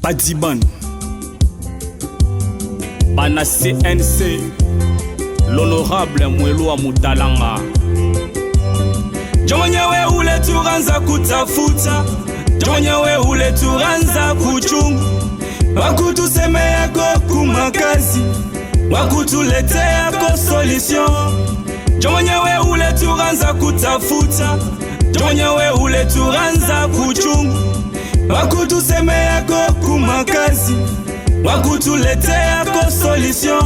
Badiban Bana CNC l'honorable Mwelua Mutalanga Jonyewe ule turanza kutafuta Jonyewe ule turanza kuchungu Wakutusemea ko kumakazi Wakutuletea ko solution Jonyewe ule turanza kutafuta Jonyewe ule turanza kuchungu Wakutusemea ko kumakazi Wakutuletea ko solution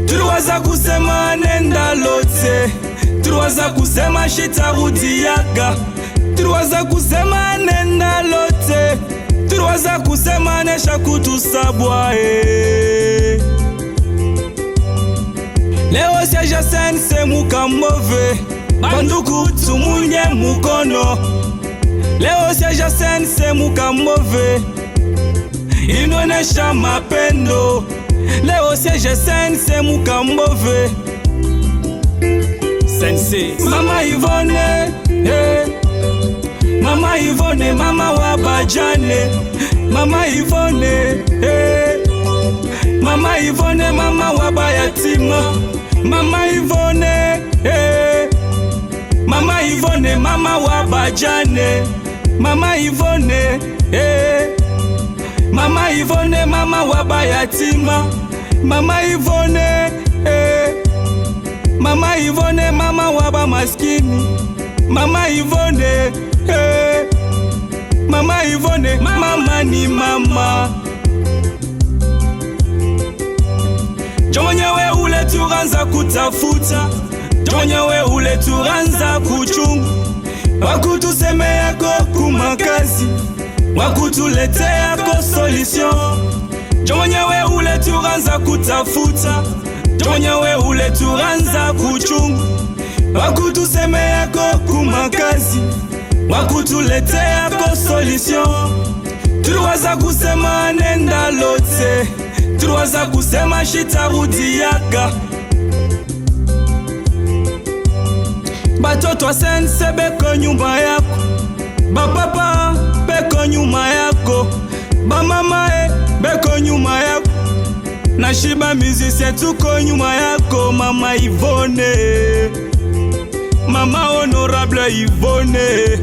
Tuliwaza kusema nenda lote Tuliwaza kusema shitarudi yaga Tuliwaza kusema nenda lote Tuliwaza kusema nesha kutusabwa Leo siaja sense muka move Banduku tumunye mukono Leo siaja sense muka move Inonesha mapendo Leo siaja sense muka move Sense Mama Yvonne Mama Yvonne Mama wabajane Mama Yvonne Mama Yvonne Mama wabayatima Mama Yvonne Mama Yvonne Mama wabajane Mama Yvonne Mama Yvonne Mama wabayatima Mama Yvonne Mama Yvonne Mama waba maskini Mama Yvonne Mama Yvonne Mama ni mama Jonyewe ule turanza kutafuta Jonyewe ule turanza kuchungu Wakutusemea ko kumakazi Wakutuletea ko solution Jonyewe ule turanza kutafuta Jonyewe ule turanza kuchungu Wakutusemea ko kumakazi Wakutuletea ko solution Tuliwaza kusema nenda lote Tuliwaza kusema shitarudi yaga Batoto sense beko nyumba yako Bapapa beko nyuma yako Bamama beko nyuma yako Nashiba musicien tuko nyuma yako Mama Yvonne Mama honorable Yvonne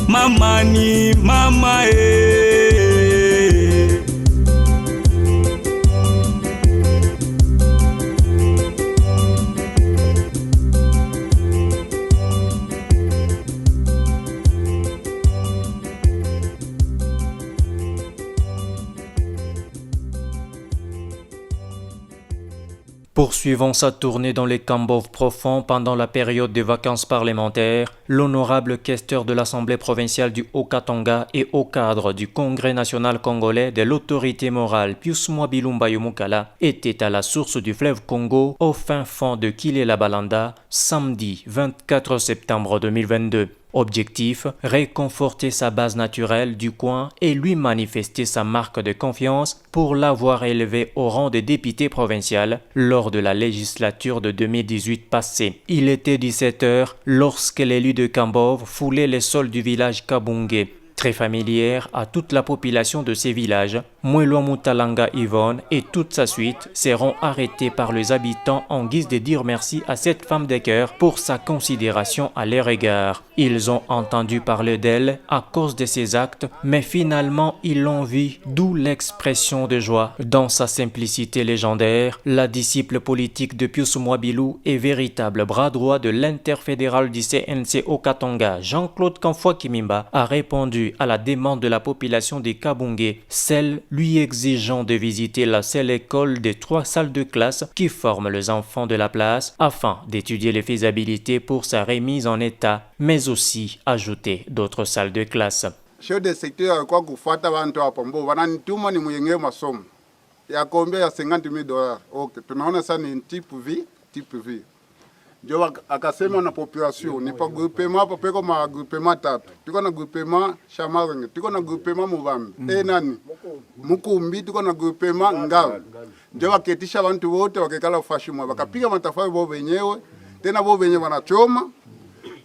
Mama ni mama Poursuivant sa tournée dans les Kambov profonds pendant la période des vacances parlementaires, l'honorable questeur de l'Assemblée provinciale du Haut-Katanga et au cadre du Congrès national congolais de l'autorité morale Pius Mwabilumba Yumukala était à la source du fleuve Congo au fin fond de Kilela-Balanda samedi 24 septembre 2022. Objectif, réconforter sa base naturelle du coin et lui manifester sa marque de confiance pour l'avoir élevé au rang de député provincial lors de la législature de 2018 passée. Il était 17h lorsque l'élu de Kambov foulait les sols du village Kabungé. Très familière à toute la population de ces villages, Mwelua Mutalanga Yvonne et toute sa suite seront arrêtés par les habitants en guise de dire merci à cette femme de cœur pour sa considération à leur égard. Ils ont entendu parler d'elle à cause de ses actes, mais finalement ils l'ont vue, d'où l'expression de joie. Dans sa simplicité légendaire, la disciple politique de Pius Mwabilou et véritable bras droit de l'interfédéral du CNC au Katanga, Jean-Claude Kamfwa Kimimba, a répondu à la demande de la population des Kabungé, celle lui exigeant de visiter la seule école des 3 salles de classe qui forment les enfants de la place afin d'étudier les faisabilités pour sa remise en état, mais aussi ajouter d'autres salles de classe. Chef de secteur kwa kufuata bantu hapo mbo wananituma ni muyenge masomo ya kombe ya $50,000. Okay, tunaona sana ni type V. Ndio akasema na population ni pa groupement hapo peko ma groupement 3. Tuko na groupement Shamarenge, tuko na groupement Mubambi. Nani? Mukumbi tuko na groupement Ngao. Ndio waketisha bantu wote wakekala ufashimwa. Wakapiga matafari bo wenyewe, tena bo wenyewe wanachoma.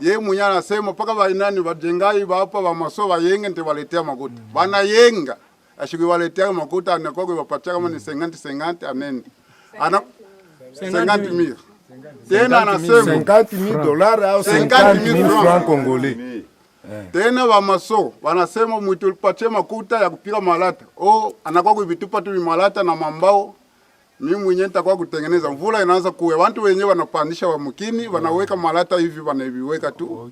Ye mwenye anasema paka ba nani bajengai ba hapa ba maso ba yenge nte waletea maguta. Bana yenga. ashikiwaletea makuta anakuwa kuwapatia kama ni 50 anende. Ana 50,000. Tena anasema $50,000 au $50,000 congolais. Tena wamaso wanasema mtupatie makuta ya kupika malata. Anakuwa kuvitupa tu malata na mambao. Mimi mwenyewe nitakuwa kutengeneza. Mvula inaanza kuwe. Watu wenyewe wanapandisha wa mkini, wanaweka malata hivi wanaviweka tu.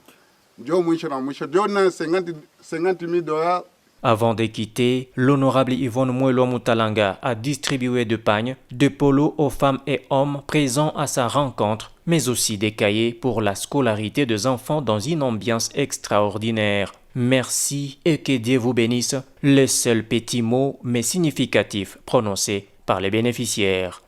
Ndio mwisho na mwisho. Ndio na $50,000. Avant de quitter, l'honorable Yvonne Mwelo Mutalanga a distribué de pagnes, de polos aux femmes et hommes présents à sa rencontre, mais aussi des cahiers pour la scolarité des enfants dans une ambiance extraordinaire. Merci et que Dieu vous bénisse, le seul petit mot mais significatif prononcé par les bénéficiaires.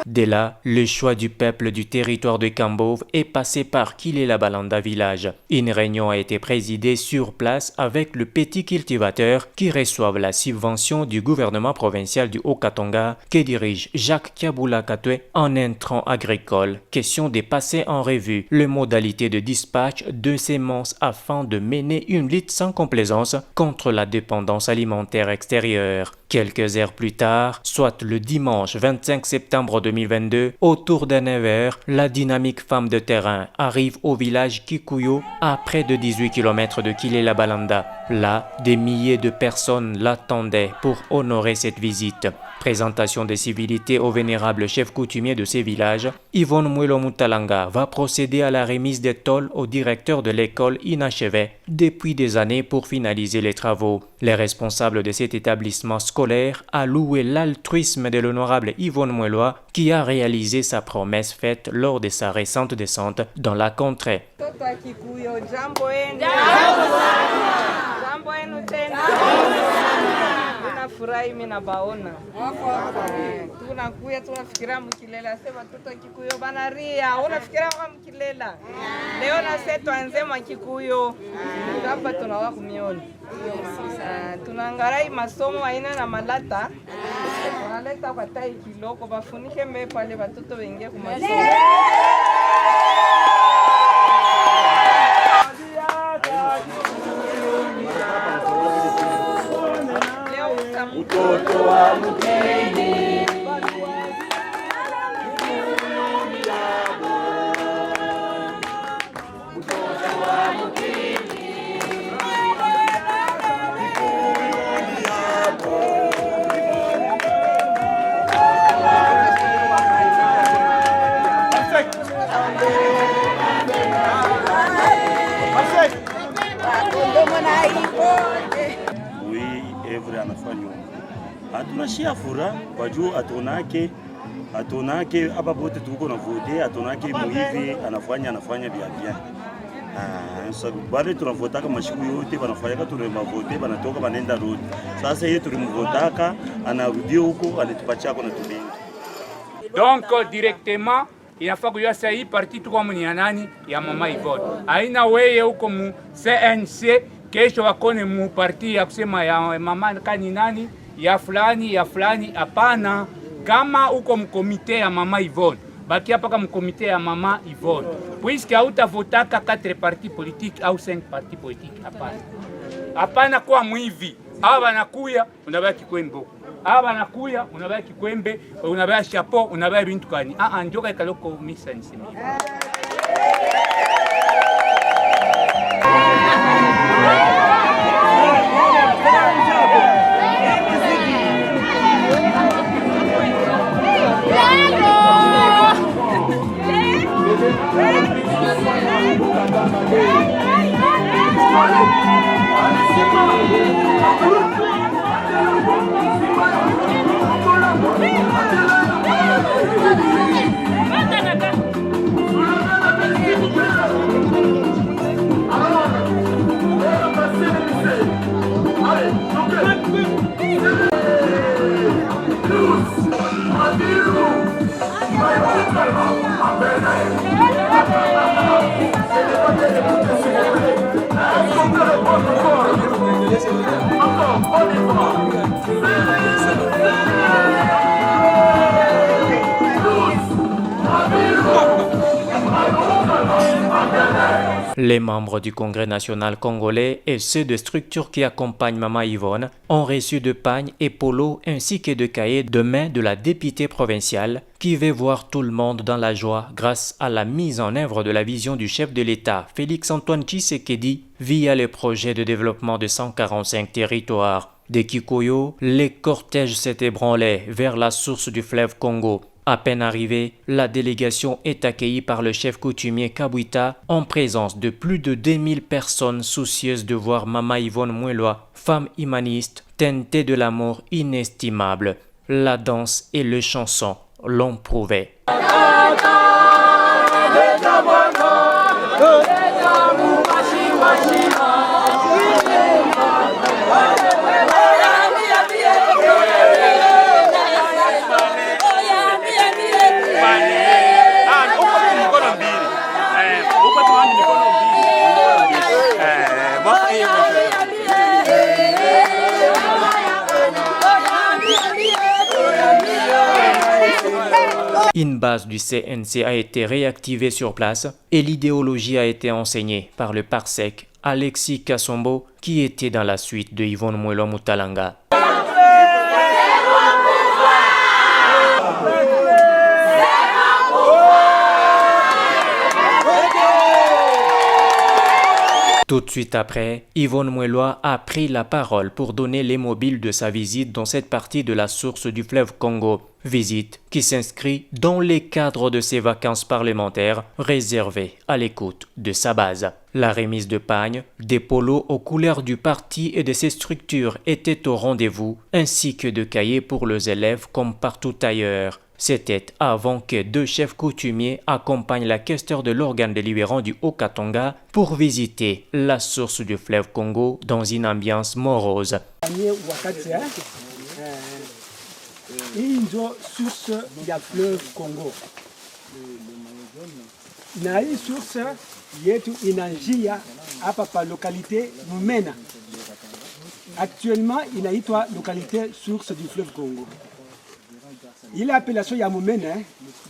Dès là, le choix du peuple du territoire de Kambove est passé par Kilela Balanda village. Une réunion a été présidée sur place avec le petit cultivateur qui reçoivent la subvention du gouvernement provincial du Haut-Katanga que dirige Jacques Kiabula Katwe en intrant agricole. Question de passer en revue les modalités de dispatch de semences afin de mener une lutte sans complaisance contre la dépendance alimentaire extérieure. Quelques heures plus tard, soit le dimanche 25 septembre 2022, autour de 9h, la dynamique femme de terrain arrive au village Kikuyo à près de 18 km de Kilela Balanda. Là, des milliers de personnes l'attendaient pour honorer cette visite. Présentation des civilités au vénérable chef coutumier de ces villages, Yvonne Mwelo Mutalanga va procéder à la remise des tôles au directeur de l'école inachevée depuis des années pour finaliser les travaux. Les responsables de cet établissement scolaire a loué l'altruisme de l'honorable Yvonne Mwelo qui a réalisé sa promesse faite lors de sa récente descente dans la contrée. Tunafurahi mimi na baona. Tunakuya tunafikiria mkilela sema watoto Kikuyo banaria. Unafikiria kama mkilela. Leo na sasa tuanze Kikuyo. Hapa tunawa kumiona. Tunangarai masomo aina na malata. Tunaleta kwa tai kiloko bafunike mbe pale watoto wengine kwa masomo. Mtoto wa mkeni Hatunashia furaha kwa juu atonake hapa pote tuko na vote atonake muhivi anafanya bien. Bale tunavotaka mashiku yote banafanyaka tunavote banatoka banenda road. Sasa yeye tulimvotaka anarudia huko alitupatia kwa tulingi. Donc directement inafaa kujua sasa hii parti tuko mwenye nani ya mama Yvonne. Haina wewe huko mu CNC kesho wakone mu parti ya kusema ya mama kani nani ya fulani hapana. Kama uko mkomite ya mama Yvonne bakia paka mkomite ya mama Yvonne. Puisque hautavotaka 4 partis politiques au 5 partis politiques, hapana. Hapana kwa mwivi. Hawa wanakuya unabaki kwembo. Hawa wanakuya unabaki kwembe, unabaki chapeau, unabaki bintu kani. Njoka ikaloko misa nisema. Les membres du Congrès national congolais et ceux de structures qui accompagnent Mama Yvonne ont reçu de pagnes et polos ainsi que de cahiers de main de la députée provinciale qui veut voir tout le monde dans la joie grâce à la mise en œuvre de la vision du chef de l'État, Félix-Antoine Tshisekedi, via les projets de développement de 145 territoires. De Kikuyu, les cortèges s'est ébranlé vers la source du fleuve Congo. À peine arrivée, la délégation est accueillie par le chef coutumier Kabwita en présence de plus de 2000 personnes soucieuses de voir Mama Yvonne Mouelwa, femme humaniste, teintée de l'amour inestimable. La danse et les chansons l'ont prouvé. Une base du CNC a été réactivée sur place et l'idéologie a été enseignée par le parsec Alexis Kassombo qui était dans la suite de Yvonne Mouelwa Mutalanga. Tout de suite après, Yvonne Mouelwa a pris la parole pour donner les mobiles de sa visite dans cette partie de la source du fleuve Congo. Visite qui s'inscrit dans les cadres de ses vacances parlementaires réservées à l'écoute de sa base. La remise de pagnes, des polos aux couleurs du parti et de ses structures était au rendez-vous, ainsi que de cahiers pour les élèves comme partout ailleurs. C'était avant que 2 chefs coutumiers accompagnent la questeur de l'organe délibérant du Haut-Katanga pour visiter la source du fleuve Congo dans une ambiance morose. Hii ndio source ya fleuve Congo, na hii source yetu inanjia hapa pa localité Mumena. Actuellement inaitwa localité source du fleuve Congo. Ile appellation ya Mumena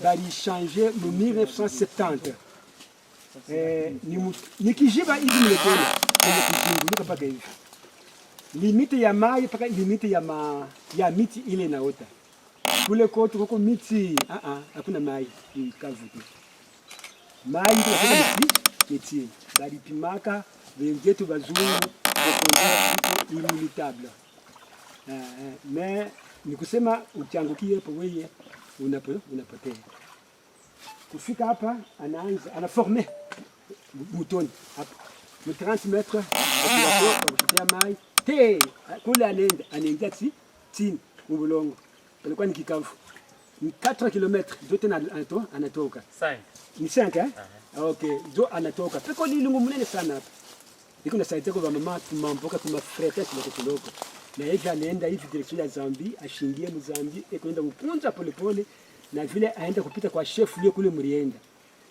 bali changer mu 1970. Ni kijiba hivi mlekole nikapaka hivi limite ya mai paka limite ya miti ile naota kule kote kuko miti hakuna mai kavu mai miti bali pimaka wenzetu bazungu kwa inimitable mais nikusema uchangukie hapo wewe unapotea kufika hapa ana former mutoni hapa 30 metres kwa mai te kule anaenda chini ubulongo ilikuwa ni kikavu ni 4 km zote anatoka ni 5 okay zo anatoka peko lilungu mnene sana hapa iko na saidia kwa mama tumamboka kuma frete kidogo na hivi anaenda hivi direction ya Zambia ashingie Mzambia kwenda kupunza polepole na vile aenda kupita kwa chef leo kule mlienda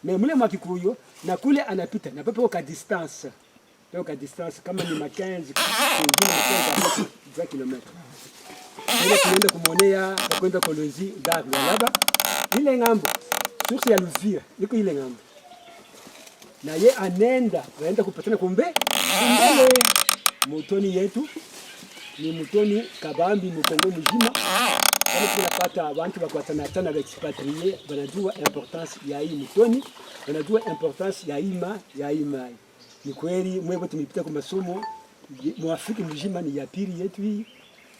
na mle mwakikuyo na kule anapita na pepo kwa distance kama ni 15 km. Ile tunaenda kumwonea kwenda Kolwezi Dar Laba ile ngambo source ya Luvira iko ile ngambo. Na ye waenda kupatana kumbe mutoni yetu ni mutoni kabambi mukongo mzima. Kama tunapata abantu bakwatana tana ba expatrié banajua importance ya hii mutoni, banajua importance ya ima. Ni kweli mwewe tumepita kwa masomo mu Afrika mzima ni ya pili yetu hii.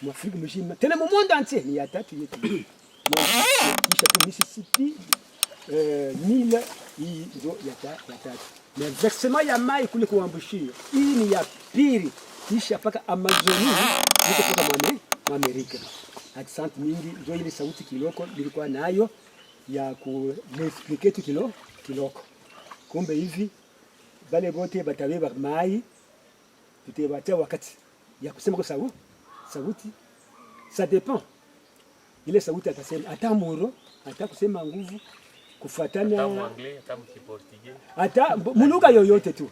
Mu Afrika mzima tena mu monde entier ni ya tatu yetu. Kisha tu Mississippi Nile hii ndio ya tatu. Na versement ya mai kule kuambushia. Hii ni ya pili kisha paka Amazonia niko kutoka Amerika. Accent mingi ndio ile sauti kiloko nilikuwa nayo ya ku expliquer tu kiloko. Kumbe hivi bale bote batabeba mai tutabatia wakati ya kusema kwa sauti ça dépend. Ile sauti atasema hata muro hata kusema nguvu kufuatana hata Anglais hata Portugais hata muluga yoyote tu.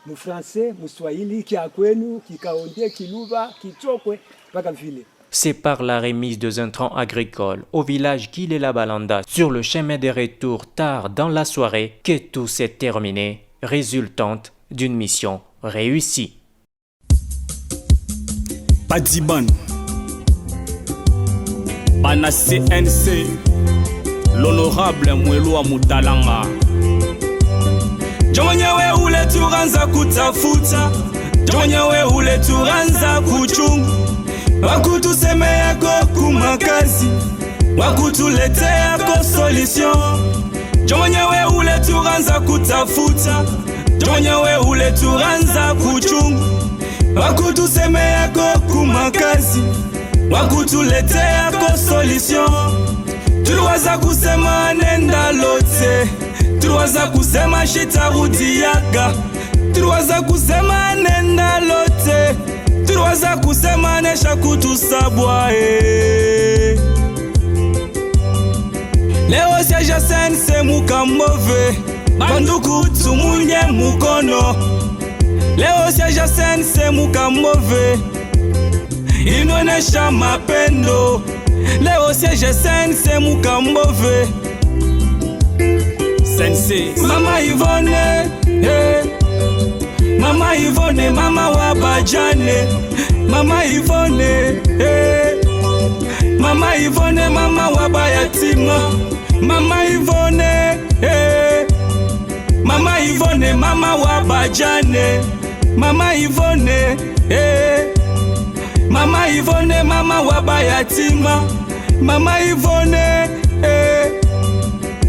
Mu français, mu swahili, kiakwenu, kikaonde, kiluba, kichokwe mpaka vile. C'est par la remise de intrants agricoles au village Kilela-Balanda sur le chemin de retour tard dans la soirée que tout s'est terminé, résultante d'une mission réussie. Padiban Bana CNC l'honorable Mwelua Mutalanga Jonyewe ule turanza kutafuta Jonyewe ule turanza kuchungu Wakutusemea ko kumakazi Wakutuletea ko solution Jonyewe ule turanza kutafuta Jonyewe ule turanza kuchungu Wakutusemea ko kumakazi Wakutuletea ko solution Tuliwaza kusema nenda lote Tuliwaza kusema shitarudiaga Tuliwaza kusema nenda lote Tuliwaza kusema nesha kutusabwa Leo siaja sense mukambove Banduku tumunye mukono Leo siaja sense mukambove Inonesha mapendo Leo siaja sense mukambove Sense Mama Yvonne Mama Yvonne, mama wa bajane Mama Yvonne Mama Yvonne, mama wa bayatima Mama Yvonne Mama Yvonne, mama wa bajane Mama Yvonne Mama Yvonne, mama wa bayatima Mama Yvonne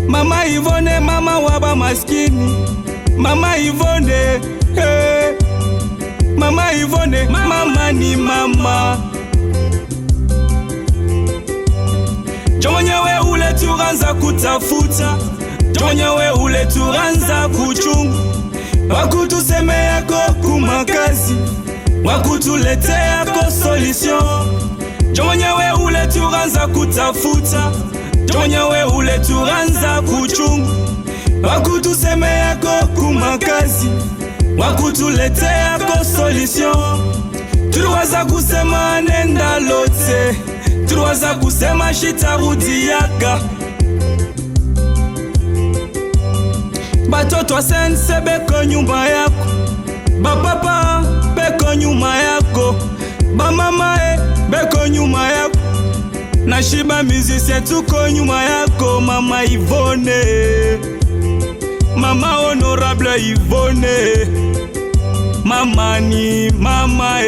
Mama Yvonne, mama wa ba maskini Mama Yvonne Mama Yvonne, mama ni mama Jonyewe ule turanza kutafuta Jonyewe ule turanza kuchungu Wakutusemea ko kumakazi Wakutuletea ko solution Jonyewe ule turanza kutafuta Jonyewe ule turanza kuchungu Wakutusemea ko kumakazi Wakutuletea ko solution Tuliwaza kusema nenda lote Tuliwaza kusema shitarudiaga Batoto sense beko nyumba yako Bapapa beko nyuma yako Bamama beko nyuma yako Na shiba musicien tuko nyuma yako Mama Yvonne Mama honorable Yvonne Mama ni mama